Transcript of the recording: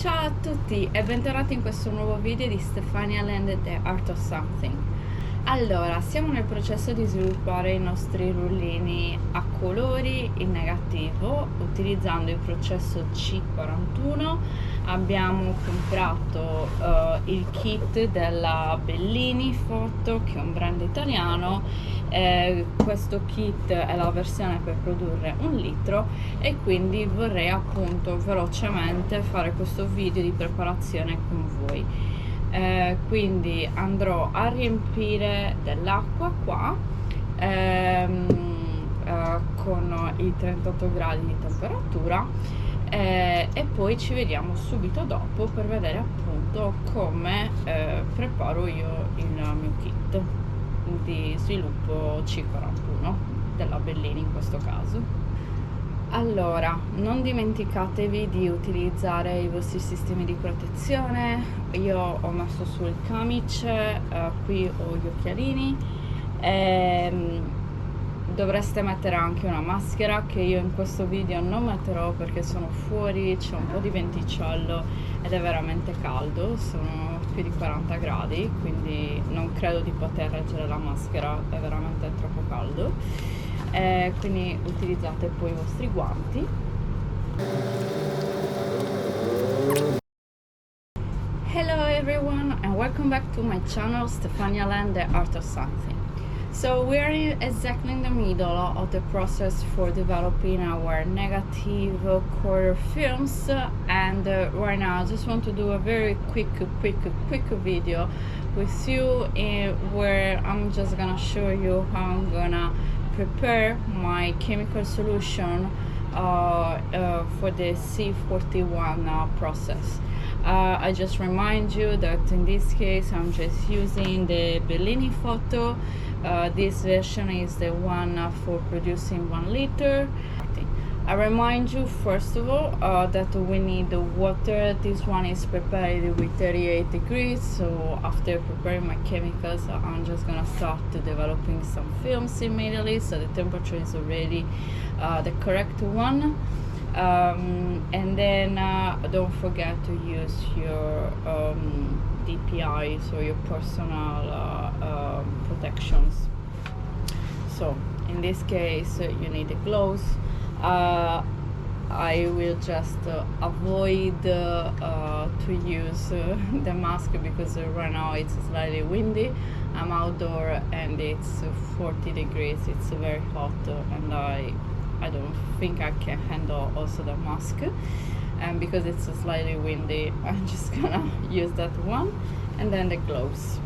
Ciao a tutti e bentornati in questo nuovo video di Stefania Land The Art of Something. Allora, siamo nel processo di sviluppare i nostri rullini a colori in negativo utilizzando il processo C41. Abbiamo comprato il kit della Bellini Foto, che è un brand italiano. Questo kit è la versione per produrre 1 litro e quindi vorrei appunto velocemente fare questo video di preparazione con voi. Quindi andrò a riempire dell'acqua qua con i 38 gradi di temperatura e poi ci vediamo subito dopo per vedere appunto come preparo io il mio kit di sviluppo C41 della Bellini in questo caso. Allora, non dimenticatevi di utilizzare i vostri sistemi di protezione. Io ho messo sul camice, qui ho gli occhialini, dovreste mettere anche una maschera che io in questo video non metterò perché sono fuori, c'è un po' di venticello ed è veramente caldo, sono più di 40 gradi, quindi non credo di poter reggere la maschera, è veramente troppo caldo. Quindi utilizzate poi i vostri guanti. Hello everyone and welcome back to my channel Stefania Land The Art of Something. So we are exactly in the middle of the process for developing our negative color films, and right now I just want to do a very quick video with you where I'm just gonna show you how I'm gonna prepare my chemical solution for the C41 process. I just remind you that in this case I'm just using the Bellini Photo. This version is the one for producing 1 liter. I remind you first of all that we need the water. This one is prepared with 38 degrees, so after preparing my chemicals I'm just gonna start developing some films immediately, so the temperature is already the correct one. And then don't forget to use your DPI, so your personal protections. So in this case you need the gloves. I will just avoid to use the mask because right now it's slightly windy. I'm outdoor and it's 40 degrees, it's very hot, and I don't think I can handle also the mask, and because it's slightly windy I'm just gonna use that one, and then the gloves.